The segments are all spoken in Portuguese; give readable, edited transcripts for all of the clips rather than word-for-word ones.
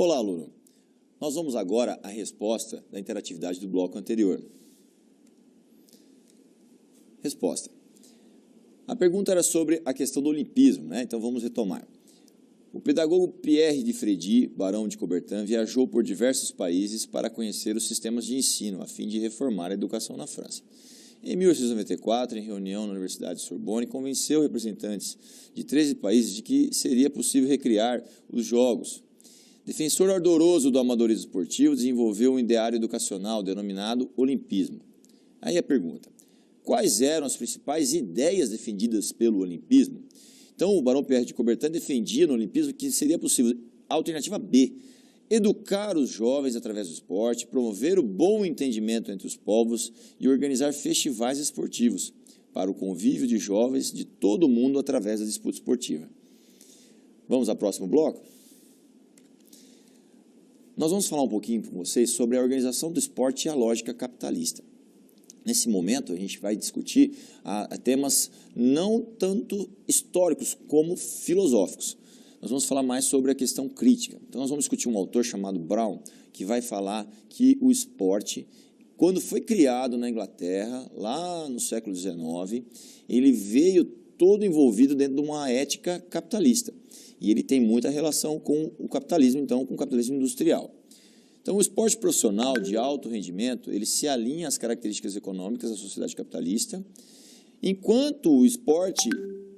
Olá, aluno. Nós vamos agora à resposta da interatividade do bloco anterior. Resposta. A pergunta era sobre a questão do olimpismo, né? Então vamos retomar. O pedagogo Pierre de Frédy, barão de Coubertin, viajou por diversos países para conhecer os sistemas de ensino, a fim de reformar a educação na França. Em 1894, em reunião na Universidade de Sorbonne, convenceu representantes de 13 países de que seria possível recriar os jogos. Defensor ardoroso do amadorismo esportivo, desenvolveu um ideário educacional denominado olimpismo. Aí a pergunta: quais eram as principais ideias defendidas pelo olimpismo? Então, o barão Pierre de Coubertin defendia no olimpismo que seria possível, alternativa B, educar os jovens através do esporte, promover o bom entendimento entre os povos e organizar festivais esportivos para o convívio de jovens de todo o mundo através da disputa esportiva. Vamos ao próximo bloco? Nós vamos falar um pouquinho com vocês sobre a organização do esporte e a lógica capitalista. Nesse momento, a gente vai discutir temas não tanto históricos como filosóficos. Nós vamos falar mais sobre a questão crítica. Então, nós vamos discutir um autor chamado Brown, que vai falar que o esporte, quando foi criado na Inglaterra, lá no século XIX, ele veio todo envolvido dentro de uma ética capitalista. E ele tem muita relação com o capitalismo, então, com o capitalismo industrial. Então, o esporte profissional de alto rendimento, ele se alinha às características econômicas da sociedade capitalista, enquanto o esporte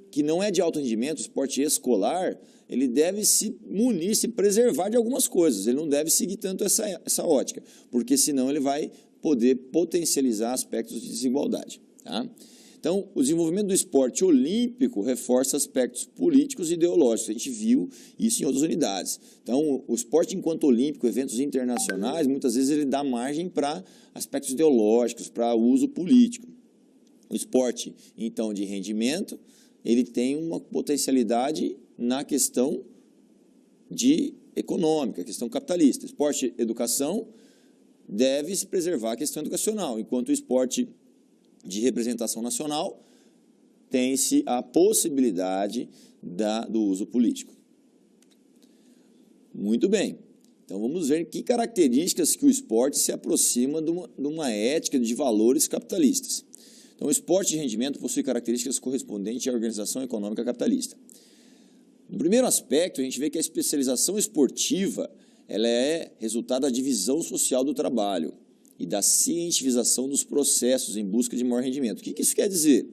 que não é de alto rendimento, o esporte escolar, ele deve se munir, se preservar de algumas coisas, ele não deve seguir tanto essa ótica, porque senão ele vai poder potencializar aspectos de desigualdade, tá? Então, o desenvolvimento do esporte olímpico reforça aspectos políticos e ideológicos. A gente viu isso em outras unidades. Então, o esporte enquanto olímpico, eventos internacionais, muitas vezes ele dá margem para aspectos ideológicos, para uso político. O esporte, então, de rendimento, ele tem uma potencialidade na questão econômica, questão capitalista. Esporte educação deve se preservar a questão educacional, enquanto o esporte de representação nacional tem-se a possibilidade do uso político. Muito bem. Então vamos ver que características que o esporte se aproxima de uma ética de valores capitalistas. Então o esporte de rendimento possui características correspondentes à organização econômica capitalista. No primeiro aspecto, a gente vê que a especialização esportiva ela é resultado da divisão social do trabalho e da cientificação dos processos em busca de maior rendimento. O que isso quer dizer?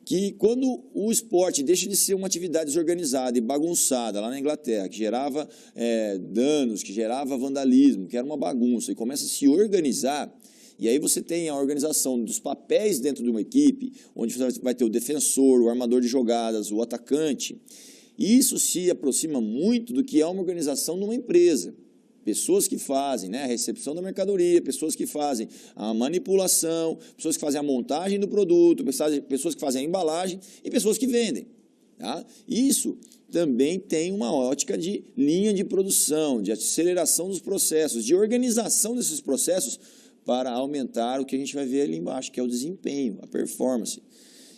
Que quando o esporte deixa de ser uma atividade desorganizada e bagunçada lá na Inglaterra, que gerava danos, que gerava vandalismo, que era uma bagunça, e começa a se organizar, e aí você tem a organização dos papéis dentro de uma equipe, onde você vai ter o defensor, o armador de jogadas, o atacante. Isso se aproxima muito do que é uma organização numa empresa. Pessoas que fazem a recepção da mercadoria, pessoas que fazem a manipulação, pessoas que fazem a montagem do produto, pessoas que fazem a embalagem e pessoas que vendem. Tá? Isso também tem uma ótica de linha de produção, de aceleração dos processos, de organização desses processos para aumentar o que a gente vai ver ali embaixo, que é o desempenho, a performance.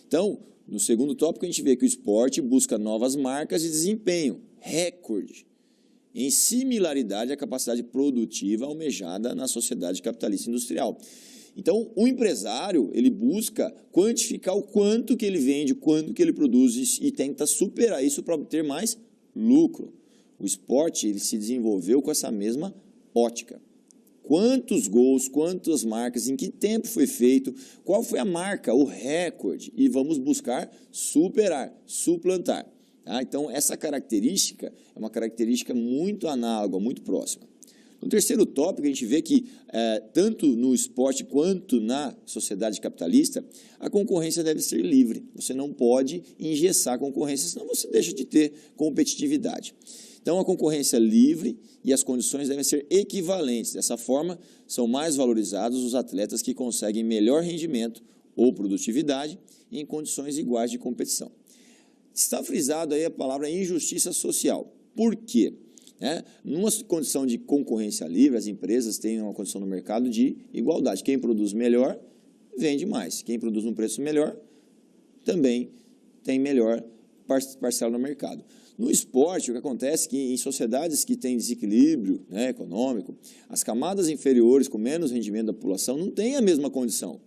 Então, no segundo tópico, a gente vê que o esporte busca novas marcas de desempenho, recorde, em similaridade à capacidade produtiva almejada na sociedade capitalista industrial. Então, o empresário, ele busca quantificar o quanto que ele vende, o quanto que ele produz e tenta superar isso para obter mais lucro. O esporte, ele se desenvolveu com essa mesma ótica. Quantos gols, quantas marcas, em que tempo foi feito, qual foi a marca, o recorde, e vamos buscar superar, suplantar. Então, essa característica é uma característica muito análoga, muito próxima. No terceiro tópico, a gente vê que, tanto no esporte quanto na sociedade capitalista, a concorrência deve ser livre. Você não pode engessar a concorrência, senão você deixa de ter competitividade. Então, a concorrência é livre e as condições devem ser equivalentes. Dessa forma, são mais valorizados os atletas que conseguem melhor rendimento ou produtividade em condições iguais de competição. Está frisado aí a palavra injustiça social. Por quê? Numa condição de concorrência livre, as empresas têm uma condição no mercado de igualdade. Quem produz melhor, vende mais. Quem produz um preço melhor, também tem melhor parcela no mercado. No esporte, o que acontece é que em sociedades que têm desequilíbrio, né, econômico, as camadas inferiores com menos rendimento da população não têm a mesma condição.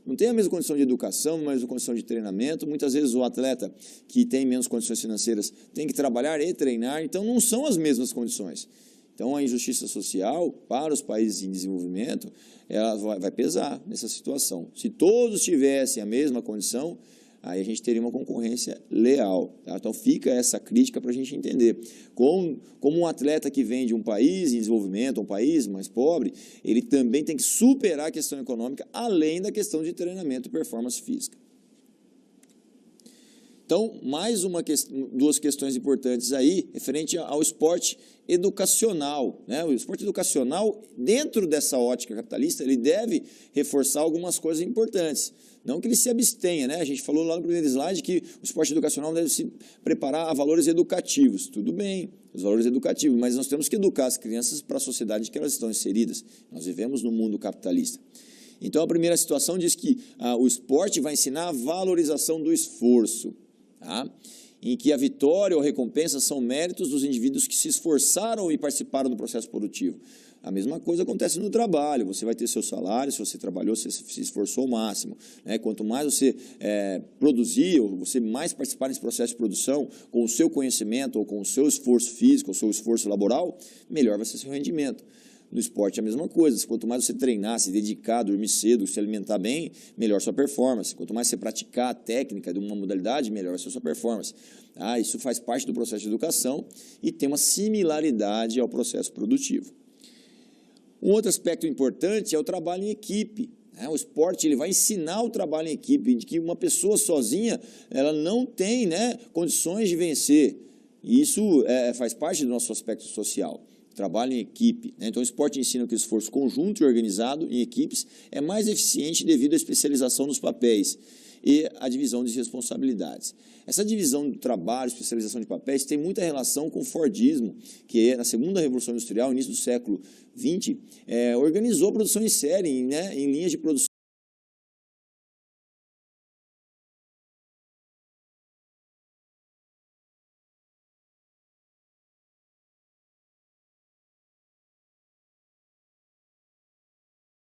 Não tem a mesma condição de educação, a mesma condição de treinamento. Muitas vezes o atleta que tem menos condições financeiras tem que trabalhar e treinar, então não são as mesmas condições. Então a injustiça social para os países em desenvolvimento, ela vai pesar nessa situação. Se todos tivessem a mesma condição, aí a gente teria uma concorrência leal. Tá? Então fica essa crítica para a gente entender. Como um atleta que vem de um país em desenvolvimento, um país mais pobre, ele também tem que superar a questão econômica, além da questão de treinamento e performance física. Então, mais duas questões importantes aí, referente ao esporte educacional, né? O esporte educacional, dentro dessa ótica capitalista, ele deve reforçar algumas coisas importantes. Não que ele se abstenha, né? A gente falou lá no primeiro slide que o esporte educacional deve se preparar a valores educativos. Tudo bem, os valores educativos, mas nós temos que educar as crianças para a sociedade em que elas estão inseridas. Nós vivemos no mundo capitalista. Então, a primeira situação diz que o esporte vai ensinar a valorização do esforço. Tá? Em que a vitória ou a recompensa são méritos dos indivíduos que se esforçaram e participaram do processo produtivo. A mesma coisa acontece no trabalho, você vai ter seu salário, se você trabalhou, você se esforçou ao máximo. Né? Quanto mais você produzir, ou você mais participar nesse processo de produção, com o seu conhecimento, ou com o seu esforço físico, ou o seu esforço laboral, melhor vai ser seu rendimento. No esporte é a mesma coisa, quanto mais você treinar, se dedicar, dormir cedo, se alimentar bem, melhor sua performance. Quanto mais você praticar a técnica de uma modalidade, melhor vai ser sua performance. Isso faz parte do processo de educação e tem uma similaridade ao processo produtivo. Um outro aspecto importante é o trabalho em equipe. O esporte ele vai ensinar o trabalho em equipe, de que uma pessoa sozinha ela não tem, né, condições de vencer. E isso faz parte do nosso aspecto social. Trabalho em equipe. Né? Então, o esporte ensina que o esforço conjunto e organizado em equipes é mais eficiente devido à especialização dos papéis e à divisão de responsabilidades. Essa divisão do trabalho, especialização de papéis, tem muita relação com o Fordismo, que na segunda Revolução Industrial, início do século XX, organizou a produção em série, né, em linhas de produção